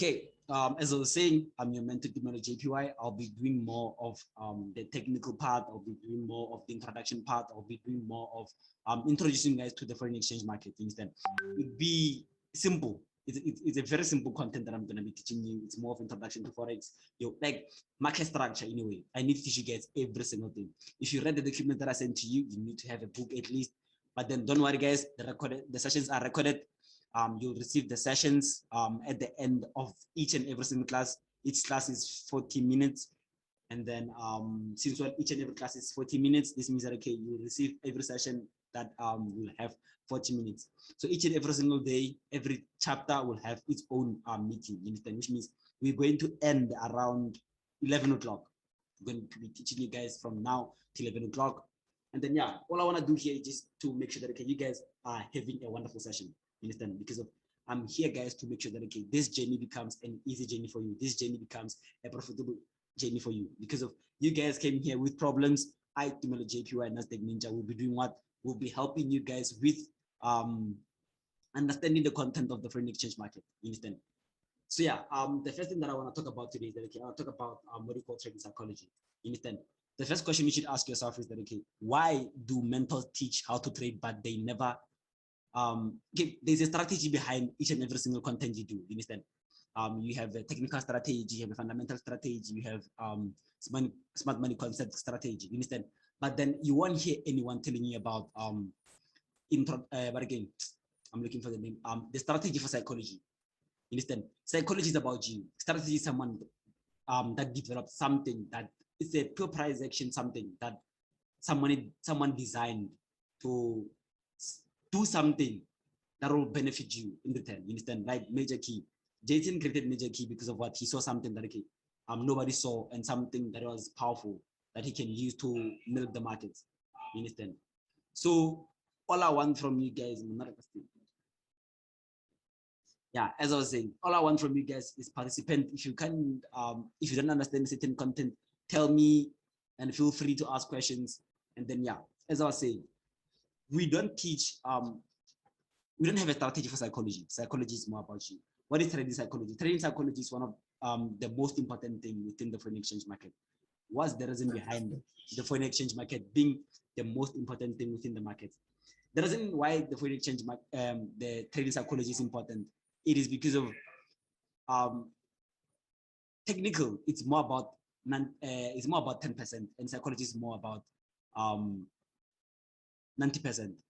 Okay, as I was saying, I'm your mentor, JPY. I'll be doing more of the technical part. I'll be doing more of the introduction part. I'll be doing more of introducing guys to the foreign exchange market. Instead, it'd be simple. It's a very simple content that I'm going to be teaching you. It's more of introduction to Forex. Like market structure in a way. I need to teach you guys every single thing. If you read the document that I sent to you, you need to have a book at least. But then don't worry, guys. The sessions are recorded. You'll receive the sessions at the end of each and every single class. Each class is 40 minutes. And then since each and every class is 40 minutes, this means that, okay, you'll receive every session that will have 40 minutes. So each and every single day, every chapter will have its own meeting, you understand? Which means we're going to end around 11 o'clock. We're going to be teaching you guys from now till 11 o'clock. And then, yeah, all I want to do here is just to make sure that, okay, you guys are having a wonderful session. You understand? Because I'm here, guys, to make sure that, okay, this journey becomes an easy journey for you. This journey becomes a profitable journey for you. Because of you guys came here with problems, I, JPY and Nasdaq Ninja, will be doing what? We'll be helping you guys with understanding the content of the foreign exchange market. You understand? So yeah, the first thing that I want to talk about today is that, okay, I'll talk about what we call trading psychology. You understand? The first question you should ask yourself is that, okay, why do mentors teach how to trade, but they never okay, there's a strategy behind each and every single content you do. You understand? You have a technical strategy, you have a fundamental strategy, you have smart money concept strategy. You understand? But then you won't hear anyone telling you about but again, I'm looking for the name. The strategy for psychology. You understand? Psychology is about you. Strategy is someone that develops something that it's a pure price action, something that someone designed to do something that will benefit you in return. You understand? Like major key. Jason created major key because of what he saw, something that, okay, nobody saw, and something that was powerful that he can use to milk the markets. You understand? So all I want from you guys, yeah, as I was saying, all I want from you guys is participant. If you can, if you don't understand certain content, tell me, and feel free to ask questions. And then, yeah, as I was saying, we don't teach, we don't have a strategy for psychology. Psychology is more about you. What is trading psychology? Trading psychology is one of the most important thing within the foreign exchange market. What's the reason behind the foreign exchange market being the most important thing within the market? The reason why the foreign exchange the trading psychology is important, it is because of technical. It's more about 10%, and psychology is more about 90%.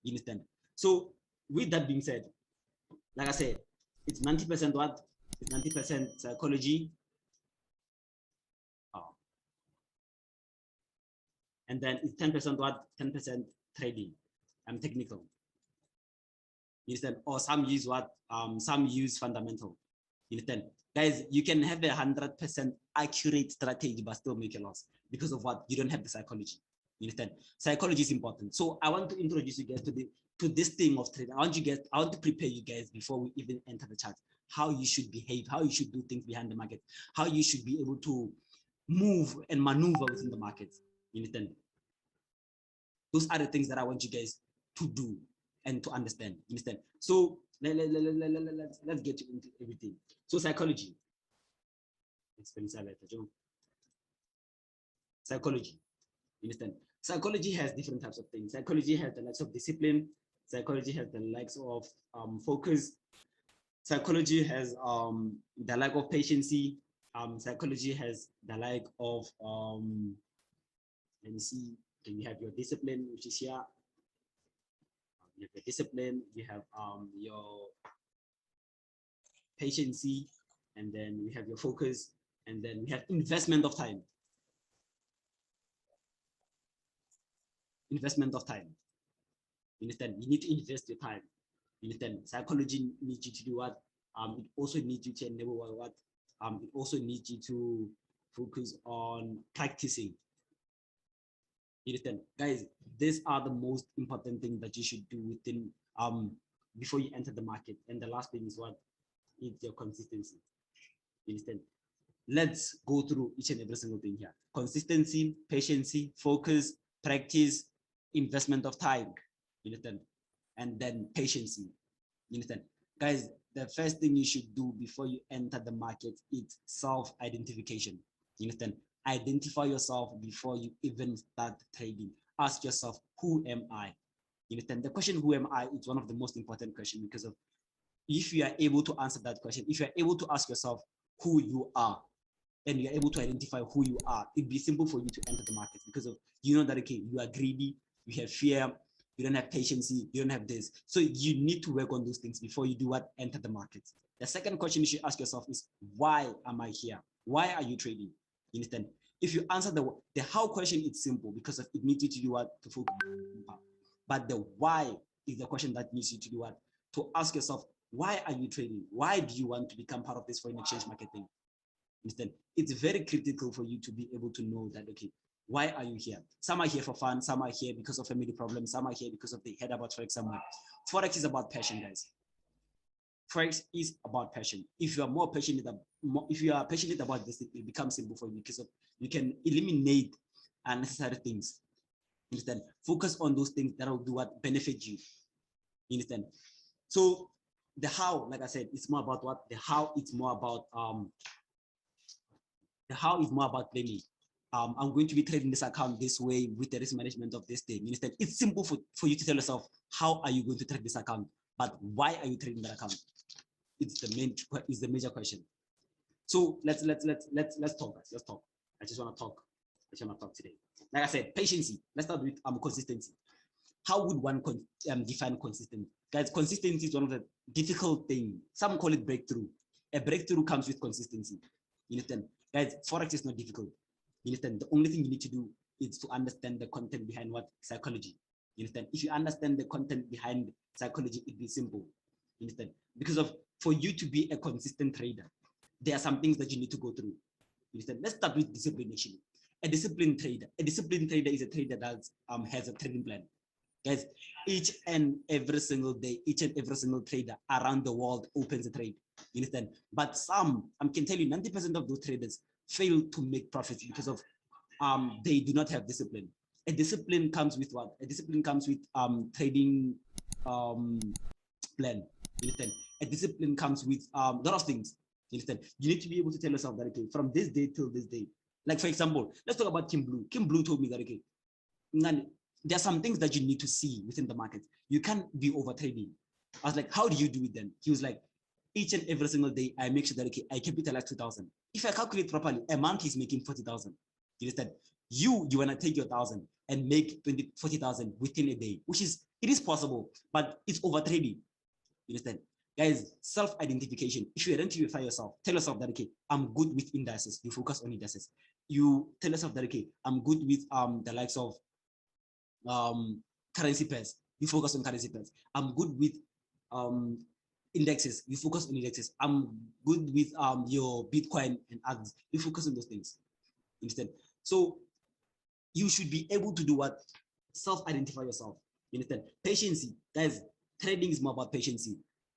You understand? So with that being said, like I said, it's 90% what? It's 90% psychology. And then it's 10% what? 10% trading. Technical. You understand? Or some use what? Some use fundamental. You understand? Guys, you can have 100% accurate strategy but still make a loss because of what? You don't have the psychology. You understand? Psychology is important. So I want to introduce you guys to this thing of trading. I want to prepare you guys before we even enter the chart, how you should behave, how you should do things behind the market, how you should be able to move and maneuver within the market. You understand? Those are the things that I want you guys to do and to understand. You understand? So let's get into everything. So psychology. Psychology. You understand? Psychology has different types of things. Psychology has the likes of discipline. Psychology has the likes of focus. Psychology has the like of patience. Psychology has the like of let me see. Okay, you have your discipline, which is here. You have the discipline. You have your patience, and then we have your focus, and then we have investment of time. Investment of time. You understand? You need to invest your time. You understand? Psychology needs you to do what? It also needs you to enable what? It also needs you to focus on practicing. You understand? Guys, these are the most important things that you should do within before you enter the market. And the last thing is what? It's your consistency. You understand? Let's go through each and every single thing here. Consistency, patience, focus, practice, investment of time. You understand? And then patience. You understand? Guys, the first thing you should do before you enter the market is self-identification. You understand? Identify yourself before you even start trading. Ask yourself, who am I? You understand? The question, who am I, is one of the most important questions, because of if you are able to answer that question, if you are able to ask yourself who you are, and you're able to identify who you are, it'd be simple for you to enter the market, because of, you know that, okay, you are greedy, you have fear, you don't have patience, you don't have this. So you need to work on those things before you do what? Enter the market. The second question you should ask yourself is, why am I here? Why are you trading? You understand? If you answer the how question, it's simple, because of it needs you to do what? To focus. But the why is the question that needs you to do what? To ask yourself, why are you trading? Why do you want to become part of this foreign exchange marketing? Understand? It's very critical for you to be able to know that, okay, why are you here? Some are here for fun, some are here because of family problems, some are here because of they heard about Forex somewhere. Forex is about passion, guys. Forex is about passion. If you are more passionate, if you are passionate about this, it becomes simple for you, because of, you can eliminate unnecessary things. Understand? Focus on those things that will do what? Benefit you. Understand? So the how, like I said, it's more about what? The how, it's more about the how is more about planning. I'm going to be trading this account this way with the risk management of this thing. You understand? It's simple for you to tell yourself, how are you going to trade this account? But why are you trading that account? It's the major question. So let's talk, guys. Let's talk. I just want to talk today. Like I said, patience. Let's start with consistency. How would one define consistency? Guys, consistency is one of the difficult things. Some call it breakthrough. A breakthrough comes with consistency. You understand? Guys, Forex is not difficult. You understand? The only thing you need to do is to understand the content behind what? Psychology. You understand? If you understand the content behind psychology, it'd be simple. You understand? Because of, for you to be a consistent trader, there are some things that you need to go through. You understand? Let's start with discipline actually. A disciplined trader is a trader that has a trading plan. Guys, each and every single day, each and every single trader around the world opens a trade. You understand? But some, I can tell you, 90% of those traders fail to make profits because of they do not have discipline. A discipline comes with what? A discipline comes with trading plan. You understand? A discipline comes with a lot of things. You understand? You need to be able to tell yourself that, okay, from this day till this day. Like, for example, let's talk about Kim Blue. Kim Blue told me that, okay, there are some things that you need to see within the market. You can't be over trading. I was like, how do you do it then? He was like, each and every single day, I make sure that, okay, I capitalize 2,000. If I calculate properly, a month is making 40,000. You understand? You want to take your 1,000 and make 40,000 within a day, which is, it is possible, but it's over trading. You understand? Guys, self-identification. If you identify yourself, tell yourself that, okay, I'm good with indices. You focus on indices. You tell yourself that, okay, I'm good with the likes of currency pairs. You focus on currency pairs. I'm good with indexes. You focus on indexes. I'm good with your Bitcoin and others. You focus on those things. Instead, so you should be able to do what? Self-identify yourself. You understand? Patience, guys. Trading is more about patience.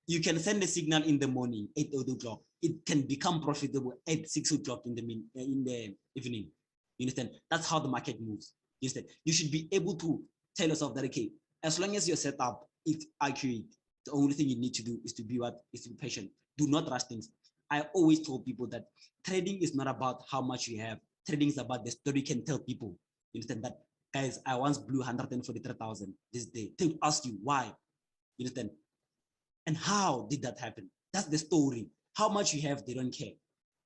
You can send a signal in the morning, 8 o'clock. It can become profitable at 6 o'clock in the evening. You understand? That's how the market moves. You understand? You should be able to tell yourself that, okay, as long as your setup is accurate, the only thing you need to do is to be what? Is to be patient. Do not rush things. I always told people that trading is not about how much you have. Trading is about the story you can tell people. You understand that? Guys, I once blew 143,000 this day. They ask you why. You understand? And how did that happen? That's the story. How much you have, they don't care.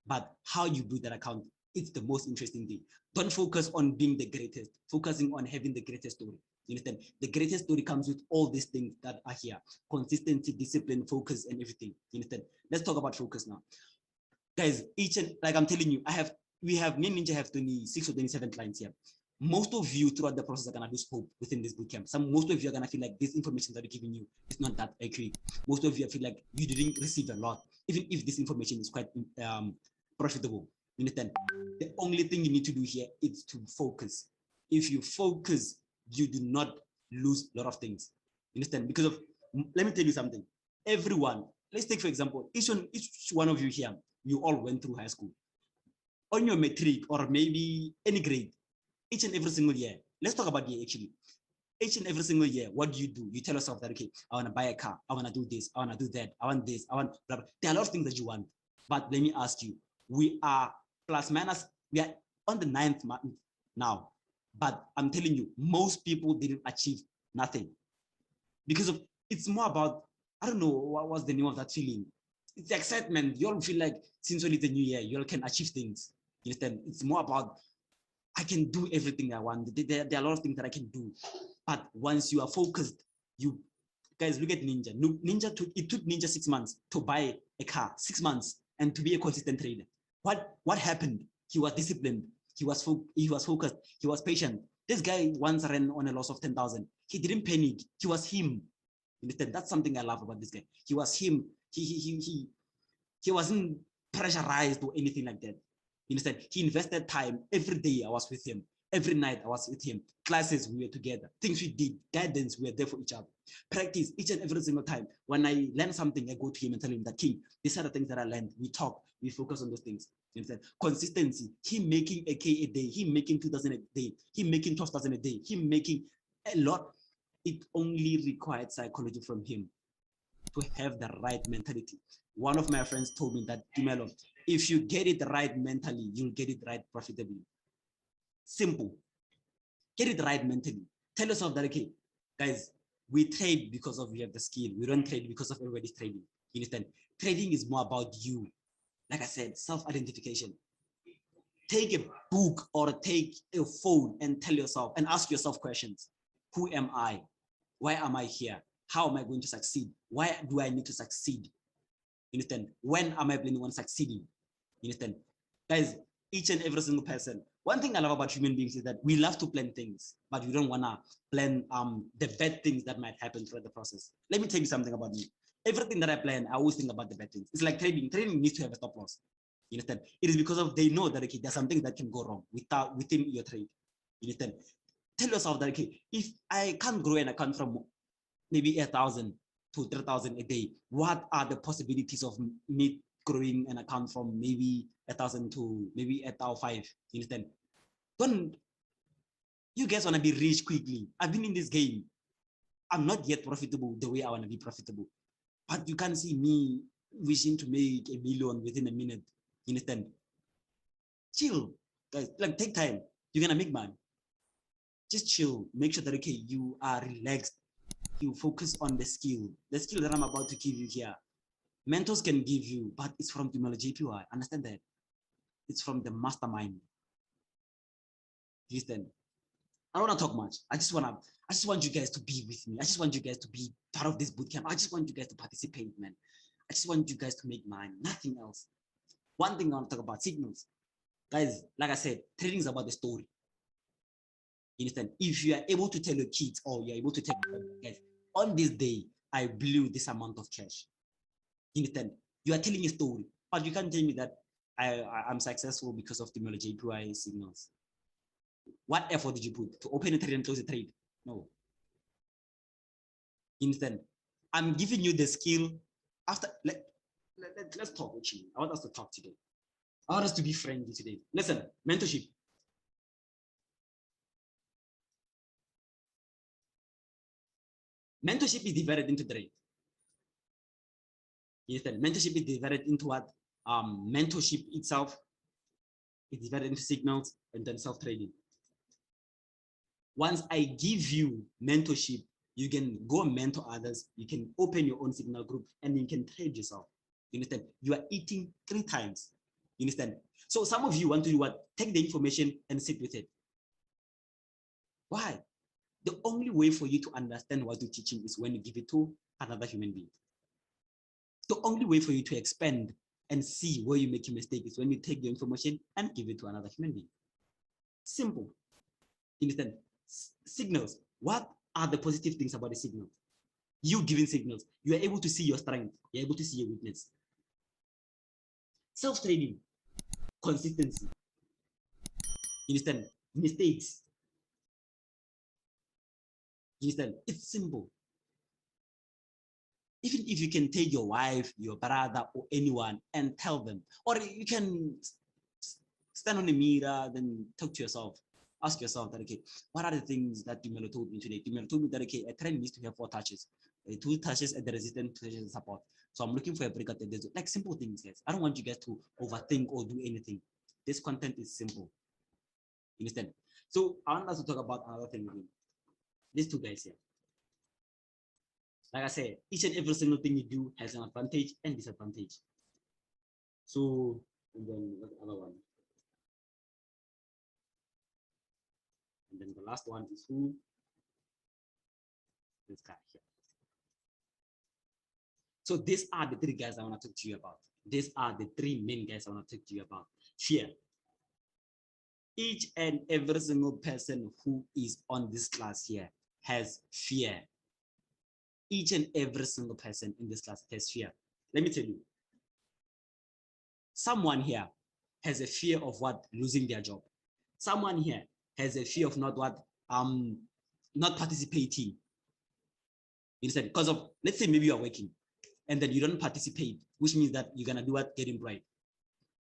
But how you build that account, it's the most interesting thing. Don't focus on being the greatest, focusing on having the greatest story. You understand? The greatest story comes with all these things that are here: consistency, discipline, focus, and everything. You understand? Let's talk about focus now. Guys, like I'm telling you, me and Ninja have 26 or 27 clients here. Most of you throughout the process are gonna lose hope within this bootcamp. Most of you are gonna feel like this information that we're giving you is not that accurate. Most of you feel like you didn't receive a lot, even if this information is quite profitable. You understand? The only thing you need to do here is to focus. If you focus, you do not lose a lot of things. You understand? Because of, let me tell you something. Everyone, let's take for example, each one of you here, you all went through high school. On your metric or maybe any grade, each and every single year. Let's talk about year actually. Each and every single year, what do? You tell yourself that, okay, I want to buy a car, I want to do this, I want to do that, I want this, I want blah, blah. There are a lot of things that you want. But let me ask you, we are plus minus, we are on the 9th month now. But I'm telling you, most people didn't achieve nothing. Because of it's more about, I don't know what was the name of that feeling. It's excitement. You all feel like since only the new year, you all can achieve things. You understand? It's more about I can do everything I want. There are a lot of things that I can do. But once you are focused, you guys look at Ninja. It took Ninja 6 months to buy a car, 6 months, and to be a consistent trader. What happened? He was disciplined. He was focused. He was patient. This guy once ran on a loss of 10,000. He didn't panic. He was him. You understand? That's something I love about this guy. He was him. He wasn't pressurized or anything like that. You understand? He invested time. Every day I was with him. Every night I was with him. Classes, we were together. Things we did, guidance, we were there for each other. Practice each and every single time. When I learn something, I go to him and tell him that, King, these are the things that I learned. We talk, we focus on those things. You understand? Consistency. Him making a K a day, him making 2,000 a day, him making 12,000 a day, him making a lot. It only required psychology from him to have the right mentality. One of my friends told me that, Dumelo, if you get it right mentally, you'll get it right profitably. Simple. Get it right mentally. Tell yourself that, okay, guys, we trade because of we have the skill. We don't trade because of everybody's trading. You understand? Trading is more about you. Like I said, self-identification. Take a book or take a phone and tell yourself and ask yourself questions. Who am I? Why am I here? How am I going to succeed? Why do I need to succeed? You understand? When am I planning on succeeding? You understand? Guys, each and every single person. One thing I love about human beings is that we love to plan things, but we don't want to plan the bad things that might happen throughout the process. Let me tell you something about me. Everything that I plan, I always think about the bad things. It's like trading. Trading needs to have a stop loss. You understand? It is because of they know that, okay, there's something that can go wrong within your trade. You understand? Tell yourself that, okay, if I can't grow an account from maybe 1,000 to 3,000 a day, what are the possibilities of me growing an account from maybe 1,000 to maybe 1,500? You understand? Don't you guys want to be rich quickly? I've been in this game. I'm not yet profitable the way I want to be profitable. But you can't see me wishing to make 1 million within a minute. You understand? Chill, guys. Like, take time. You're gonna make money. Just chill. Make sure that, okay, you are relaxed. You focus on the skill. The skill that I'm about to give you here. Mentors can give you, but it's from the JPY. Understand that? It's from the mastermind. You understand? I don't want to talk much. I just want you guys to be with me. I just want you guys to be part of this bootcamp. I just want you guys to participate, man. I just want you guys to make money. Nothing else. One thing I want to talk about, signals. Guys, like I said, trading is about the story. You understand? If you are able to tell your kids or you're able to tell guys, on this day, I blew this amount of cash. You understand? You are telling a story, but you can't tell me that I'm successful because of the JPY signals. What effort did you put to open a trade and close a trade? No. You understand? I'm giving you the skill. After let's talk actually. I want us to talk today. I want us to be friendly today. Listen, mentorship. Mentorship is divided into three. You understand? Mentorship is divided into what? Mentorship itself is divided into signals and then self-trading. Once I give you mentorship, you can go mentor others, you can open your own signal group, and you can trade yourself. You understand? You are eating 3 times. You understand? So some of you want to do what? Take the information and sit with it. Why? The only way for you to understand what you're teaching is when you give it to another human being. The only way for you to expand and see where you make a mistake is when you take the information and give it to another human being. Simple. You understand? Signals. What are the positive things about the signal? You giving signals, you are able to see your strength, you're able to see your weakness. Self-trading, consistency. You understand? Mistakes. You understand? It's simple. Even if you can take your wife, your brother, or anyone and tell them, or you can stand on the mirror, then talk to yourself. ask yourself that, okay, what are the things that Dumelo told me today? Dumelo told me that, okay, a trend needs to have 4 touches, 2 touches at the resistance, 2 touches at support. So I'm looking for a breakout at the like simple things, guys. I don't want you guys to overthink or do anything. This content is simple. You understand? So I want us to talk about another thing again. These 2 guys here. Like I said, each and every single thing you do has an advantage and disadvantage. So, and then what's the other one? And then the last one is who? This guy here. So these are the 3 guys I want to talk to you about. These are the 3 main guys I want to talk to you about. Fear. Each and every single person who is on this class here has fear. Each and every single person in this class has fear. Let me tell you. Someone here has a fear of what? Losing their job. Someone here has a fear of not participating. You understand? Because of, let's say maybe you're working and then you don't participate, which means that you're gonna do what? Get employed.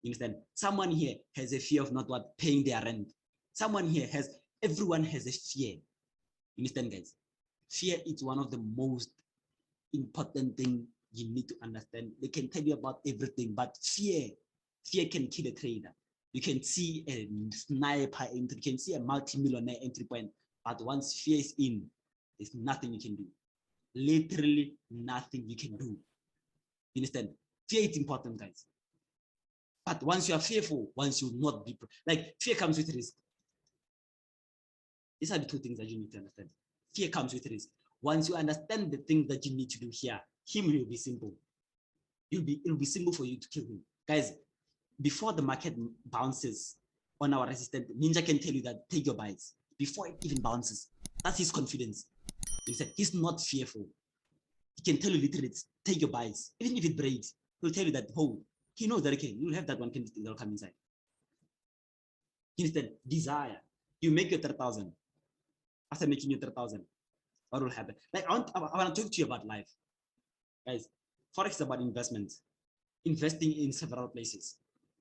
You understand? Someone here has a fear of not what? Paying their rent. Someone here everyone has a fear. You understand, guys? Fear is one of the most important thing you need to understand. They can tell you about everything, but fear can kill a trader. You can see a sniper entry, you can see a multi-millionaire entry point, but once fear is in, there's nothing you can do. Literally nothing you can do. You understand? Fear is important, guys. But once you are fearful, once you not be like, fear comes with risk. These are the 2 things that you need to understand. Fear comes with risk. Once you understand the things that you need to do here, him will be simple. It'll be simple for you to kill him. Guys, before the market bounces on our resistance, Ninja can tell you that take your buys before it even bounces. That's his confidence. He said he's not fearful. He can tell you literally, take your buys. Even if it breaks, he'll tell you that, oh, he knows that, okay, you'll have that one candidate that'll come inside. Instead, desire. You make your 30,000. After making your 30,000, what will happen? Like, I want to talk to you about life. Guys, Forex is about investment. Investing in several places.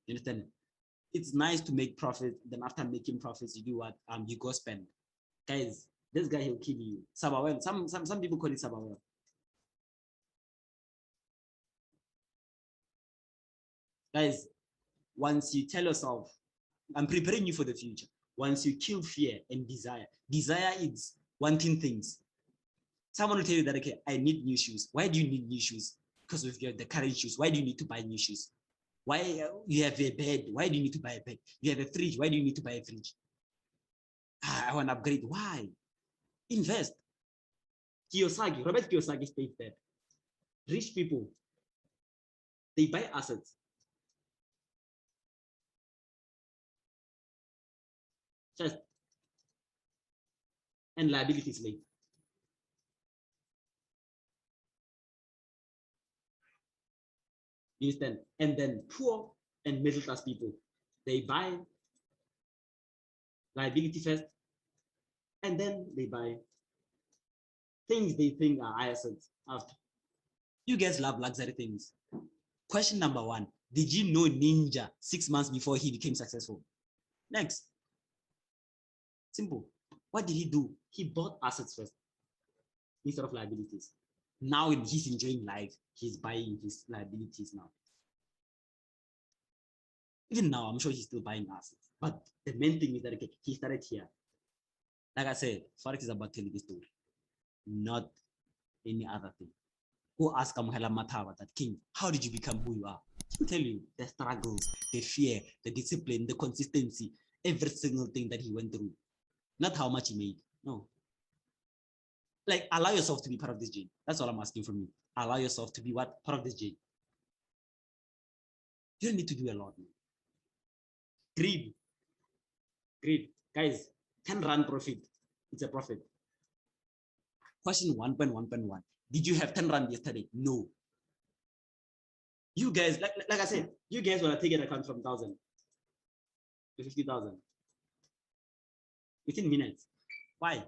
You understand? It's nice to make profit. Then after making profits, you do what? You go spend. Guys, this guy, he'll kill you. Sabawel. Some people call it Sabawel. Guys, once you tell yourself, I'm preparing you for the future. Once you kill fear and desire is wanting things. Someone will tell you that, okay, I need new shoes. Why do you need new shoes? Because of the current shoes. Why do you need to buy new shoes? Why you have a bed? Why do you need to buy a bed? You have a fridge. Why do you need to buy a fridge? I want to upgrade. Why? Invest. Robert Kiyosaki states that rich people, they buy assets. First, and liabilities later. You understand? And then poor and middle class people, they buy liability first, and then they buy things they think are assets after. You guys love luxury things. Question number 1, did you know Ninja 6 months before he became successful? Next. Simple. What did he do? He bought assets first instead of liabilities. Now he's enjoying life. He's buying his liabilities now. Even now, I'm sure he's still buying assets. But the main thing is that, okay, he started here. Like I said, Forex is about telling the story, not any other thing. Go ask Kamuhela Matawa, that king, how did you become who you are? He'll tell you the struggles, the fear, the discipline, the consistency, every single thing that he went through. Not how much he made. No. Like, allow yourself to be part of this game. That's all I'm asking from you. Allow yourself to be what? Part of this game. You don't need to do a lot. Man. Greed. Guys, 10 rand profit. It's a profit. Question 1.1.1. Did you have 10 rand yesterday? No. You guys, like I said, you guys want to take an account from 1,000 to 50,000 within minutes. Why?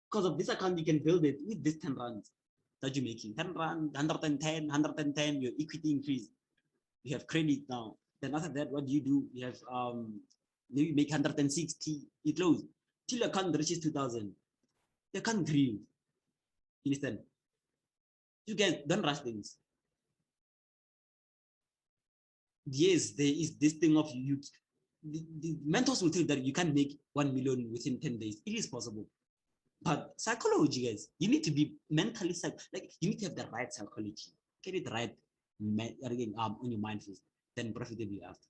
Because of this account, you can build it with this 10 rands that you're making. 10 rand, 110, your equity increase. You have credit now. Then after that, what do? You have maybe make 160, you close. Till your account reaches 2,000, you can't grieve. You understand? You guys don't rush things. Yes, there is this thing of you. The mentors will tell you that you can't make 1 million within 10 days. It is possible. But psychology, guys, you need to be mentally like you need to have the right psychology. Get it right again on your mind first, then profitably after.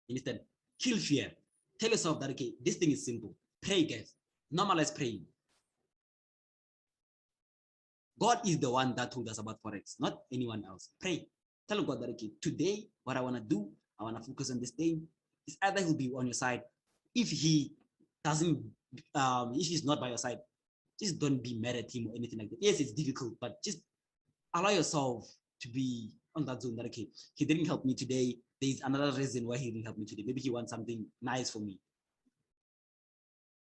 Instead, kill fear. Tell yourself that okay, this thing is simple. Pray, guys. Normalize praying. God is the one that told us about Forex, not anyone else. Pray. Tell God that okay, today what I want to do, I want to focus on this thing. It's either he'll be on your side. If he doesn't, if he's not by your side, just don't be mad at him or anything like that. Yes, it's difficult, but just allow yourself to be on that zone that okay, he didn't help me today. There's another reason why he didn't help me today. Maybe he wants something nice for me.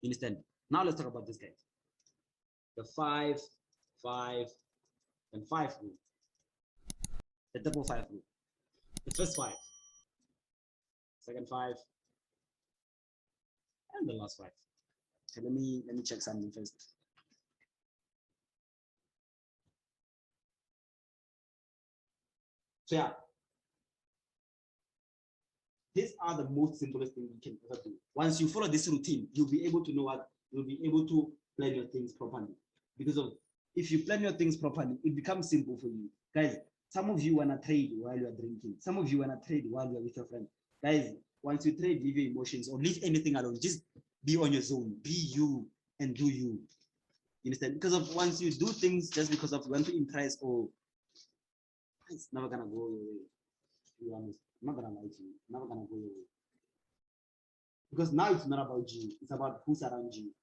You understand? Now let's talk about this guy. The 5, 5, and 5 rule. The double 5 rule. The first 5, second 5, and the last 5. Okay, let me check something first. So yeah, these are the most simplest things you can ever do. Once you follow this routine, you'll be able to know what you'll be able to plan your things properly. Because of if you plan your things properly, it becomes simple for you. Guys, some of you wanna trade while you're drinking. Some of you wanna trade while you're with your friend. Guys, once you trade, leave your emotions or leave anything alone. Just be on your zone. Be you and do you. You understand? Because of once you do things just because of you want to impress or it's never gonna go your way. To be honest, I'm not gonna lie to you. Never gonna go your way. Because now it's not about you. It's about who's around you.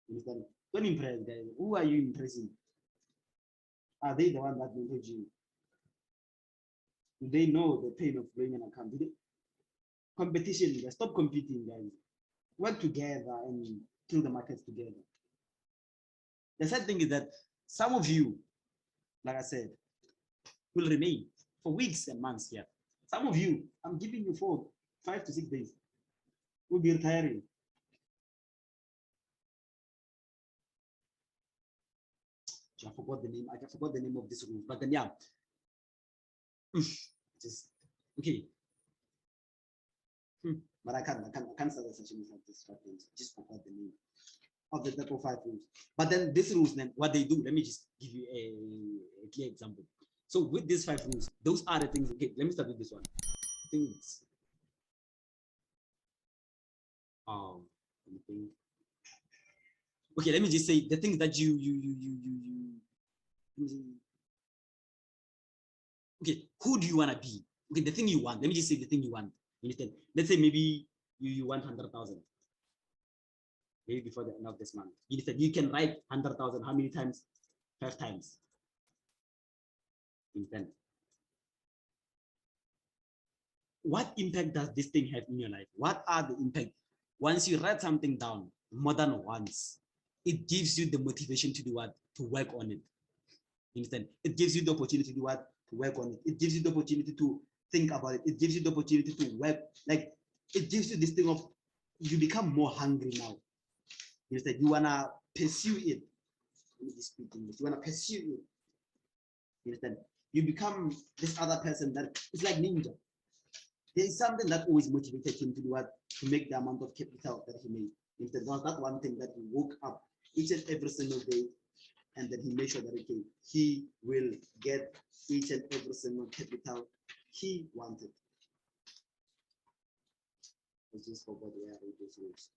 You understand? Don't impress, guys. Who are you impressing? Are they the one that mentored you? Do they know the pain of blowing an account? Competition, guys. Stop competing, guys. Work together and kill the markets together. The sad thing is that some of you, like I said, will remain for weeks and months here. Some of you, I'm giving you 4, 5 to 6 days, will be retiring. I forgot the name. I forgot the name of this rule, but then yeah, just okay. But I can't start a session without this. Just forgot the name of the double 5 rules. But then these rules, then what they do, let me just give you a clear example. So with these 5 rules, those are the things. Okay, let me start with this one. I think it's okay, let me just say the things that you okay, who do you want to be? Okay, the thing you want. Let me just say the thing you want. You understand? Let's say maybe you want 100,000. Maybe before the end of this month. You understand? You can write 100,000. How many times? 5 times. You understand? What impact does this thing have in your life? What are the impact? Once you write something down more than once, it gives you the motivation to do what? To work on it. You understand? It gives you the opportunity to do what? To work on it. It gives you the opportunity to think about it. It gives you the opportunity to work. Like it gives you this thing of you become more hungry now. You understand? You wanna pursue it. Let me just speak English. You wanna pursue it. You understand? You become this other person that is like ninja. There is something that always motivated him to do what? To make the amount of capital that he made. If there was that one thing that he woke up each and every single day, and then he made sure that okay, he will get each and every single capital he wanted. I just forgot where I wrote those rules.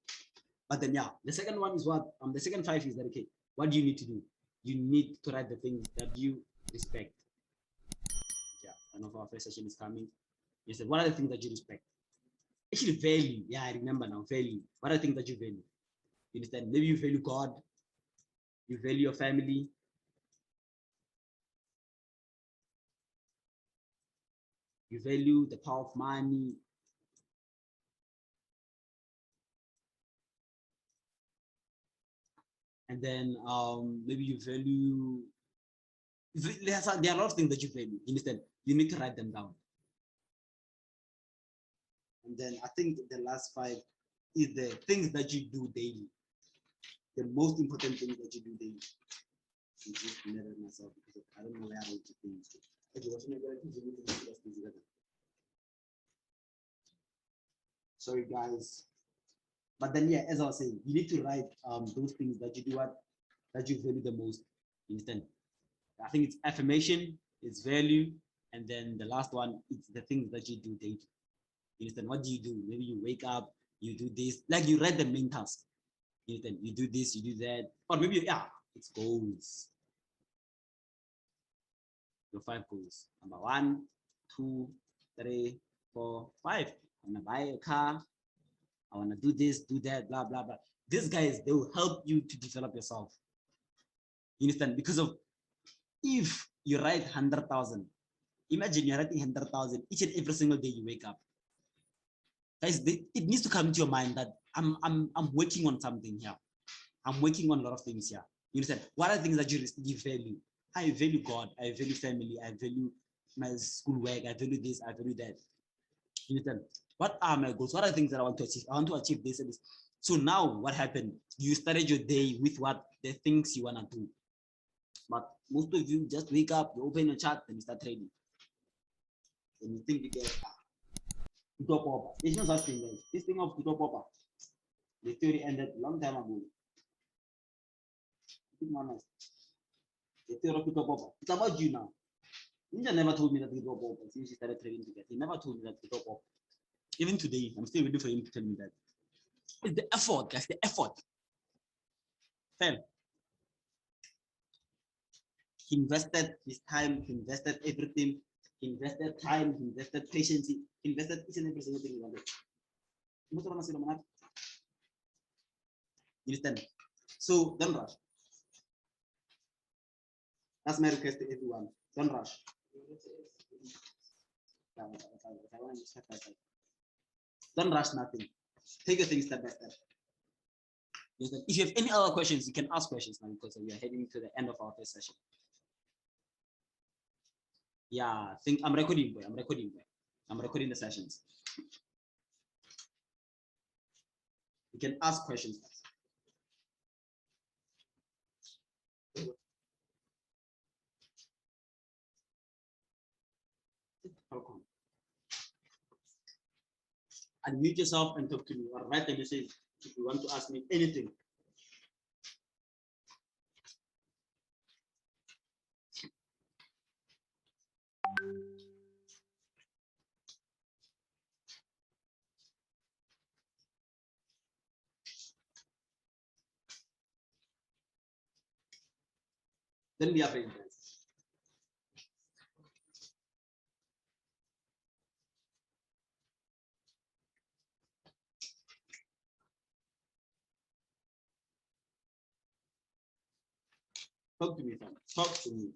But then yeah, the second one is what? The second 5 is that okay, what do you need to do? You need to write the things that you respect. Yeah, I know our first session is coming. You said, what are the things that you respect? Actually, value. Yeah, I remember now. Value. What are the things that you value? You understand? Maybe you value God. You value your family. You value the power of money. And then maybe you value. There are a lot of things that you value. You understand? You need to write them down. And then I think the last 5 is the things that you do daily. The most important things that you do daily. I just never myself because I don't know where I wrote the things. Sorry guys. But then yeah, as I was saying, you need to write those things that you do that you value the most. You understand? I think it's affirmation, it's value, and then the last one, it's the things that you do daily. You understand? What do you do? Maybe you wake up, you do this, like you write the main task. You understand? You do this, you do that, or maybe it's goals. Your 5 goals. Number 1, 2, 3, 4, 5. I'm gonna buy a car. I wanna do this, do that, blah blah blah. These guys, they will help you to develop yourself. You understand? Because of if you write 100,000, imagine you're writing 100,000 each and every single day you wake up. Guys, it needs to come to your mind that I'm working on something here. I'm working on a lot of things here. You understand? What are the things that you value? I value God. I value family. I value my schoolwork. I value this. I value that. You understand? What are my goals? What are the things that I want to achieve? I want to achieve this and this. So now what happened? You started your day with what the things you want to do. But most of you just wake up, you open your chart, and you start trading. And you think you get top over. It's not such thing, guys. This thing of top over, the theory ended a long time ago. The theory of top over. It's about you now. Ninja never told me that the top over since he started trading together. He never told me that the top over. Even today, I'm still waiting for him to tell me that. It's the effort, guys. The effort. Fam. He invested his time, he invested everything, he invested time, he invested patience, he invested each and every single thing he wanted. You understand? So don't rush. That's my request to everyone. Don't rush. Don't rush nothing. Take your things step by step. If you have any other questions, you can ask questions now because we are heading to the end of our first session. Yeah, I think I'm recording, boy. I'm recording the sessions. You can ask questions. Unmute yourself and talk to me, or write a message if you want to ask me anything. Then we are paying guys. Talk to me, fam. Talk to me.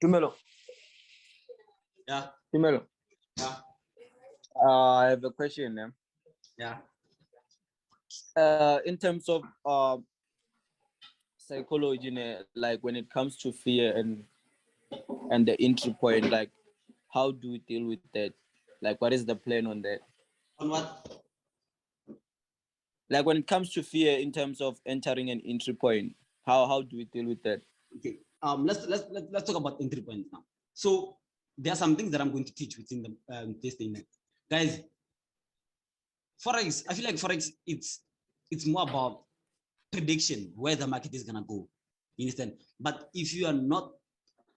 Tumelo. Yeah. Tumelo. Yeah. I have a question. Yeah. In terms of psychology, like when it comes to fear and the entry point, like how do we deal with that? Like what is the plan on that? On what? Like when it comes to fear in terms of entering an entry point, how do we deal with that? Okay. Let's talk about entry points now. So there are some things that I'm going to teach within the this thing, guys. Forex, I feel like Forex, it's more about prediction where the market is gonna go. You understand? But if you are not,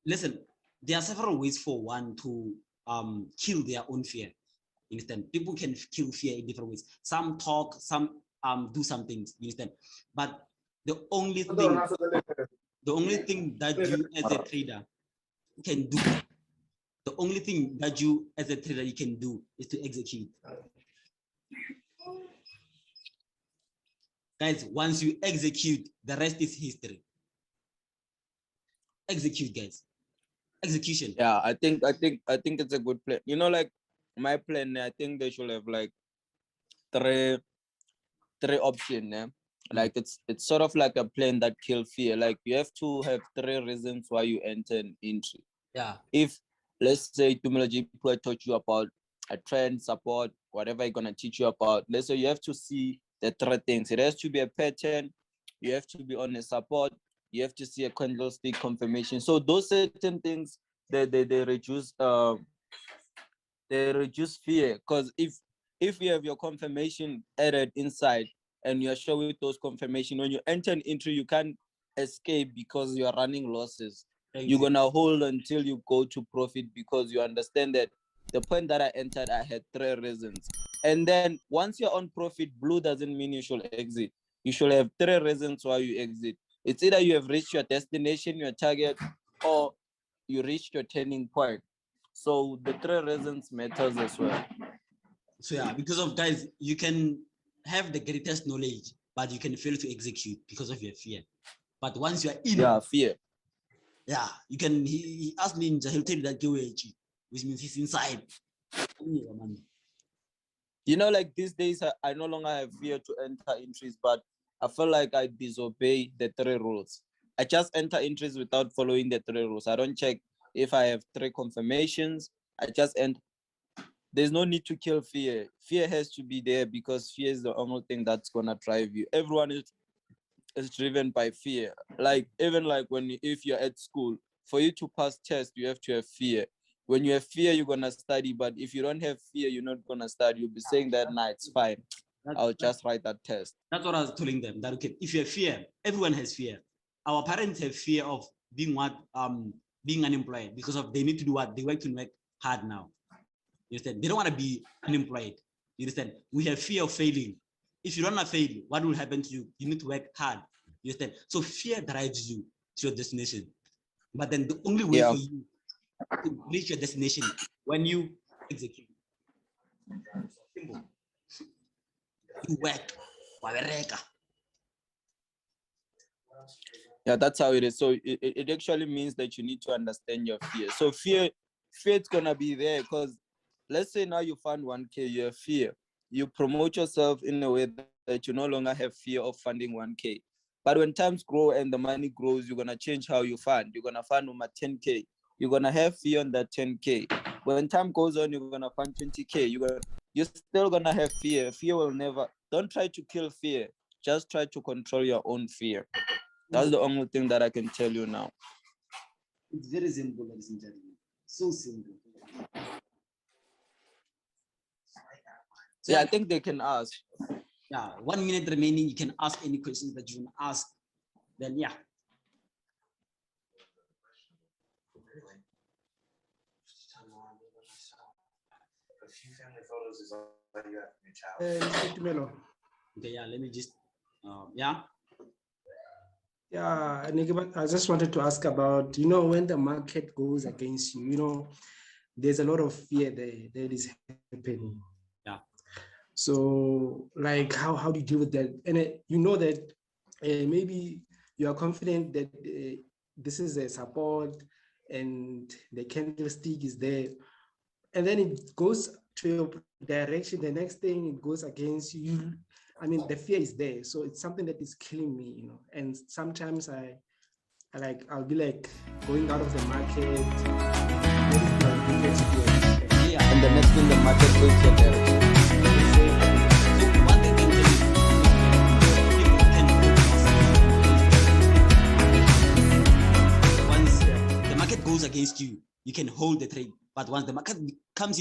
listen, there are several ways for one to kill their own fear. You understand? People can kill fear in different ways. Some talk, some do some things. You understand? But the only thing that you as a trader can do, the only thing that you as a trader you can do is to execute. Guys, once you execute, the rest is history. Execute, guys. Execution. Yeah, I think it's a good plan. You know, like my plan, I think they should have like three options. Yeah? Like it's sort of like a plan that kill fear. Like you have to have 3 reasons why you enter an entry. Yeah. If let's say people taught you about a trend, support, whatever you're gonna teach you about, let's say you have to see the 3 things. It has to be a pattern, you have to be on a support, you have to see a candlestick confirmation. So those certain things they reduce fear, because if you have your confirmation added inside and you're sure with those confirmation, when you enter an entry you can't escape because you're running losses. You're gonna hold until you go to profit, because you understand that the point that I entered, I had 3 reasons. And then once you're on profit, blue doesn't mean you should exit. You should have 3 reasons why you exit. It's either you have reached your destination, your target, or you reached your turning point. So the 3 reasons matters as well. So yeah, because of guys, you can have the greatest knowledge, but you can fail to execute because of your fear. But once you are in, fear. Yeah, you can. He asked me, he'll tell you that which means he's inside. You know, like these days, I no longer have fear to enter entries, but I feel like I disobey the 3 rules. I just enter entries without following the 3 rules. I don't check if I have 3 confirmations. I just enter. There's no need to kill fear. Fear has to be there because fear is the only thing that's gonna drive you. Everyone is driven by fear. Like even like if you're at school, for you to pass test, you have to have fear. When you have fear, you're gonna study. But if you don't have fear, you're not gonna study. You'll be saying that, nah, it's fine. I'll just write that test. That's what I was telling them. That okay, if you have fear, everyone has fear. Our parents have fear of being unemployed because of they need to do what? They work to work hard now. You understand? They don't want to be unemployed. You understand? We have fear of failing. If you don't want to fail, what will happen to you? You need to work hard. You understand? So fear drives you to your destination. But then the only way for you to reach your destination when you execute. Simple. You work. Yeah, that's how it is. So it actually means that you need to understand your fear. So fear it's gonna be there because let's say now you fund 1K, you have fear. You promote yourself in a way that you no longer have fear of funding 1K. But when times grow and the money grows, you're gonna change how you fund. You're gonna fund on 10K. You're gonna have fear on that 10K. When time goes on, you're gonna fund 20K. You're still gonna have fear. Fear will never. Don't try to kill fear. Just try to control your own fear. That's the only thing that I can tell you now. It's very simple, ladies and gentlemen. So simple. So yeah, I think they can ask. Yeah, 1 minute remaining. You can ask any questions that you want to ask. Then yeah. A few family photos is all you have from your child. Okay, yeah, let me just yeah. Yeah, Nick, I just wanted to ask about, when the market goes against you, there's a lot of fear that is happening. Yeah. So, like, how do you deal with that? And you know that maybe you are confident that this is a support and the candlestick is there. And then it goes to your direction. The next thing, it goes against you. I mean, the fear is there. So it's something that is killing me, And sometimes I'll be like going out of the market. Yeah. And the next thing, the market goes your direction. Once the market goes against you, you can hold the trade. But once the market comes,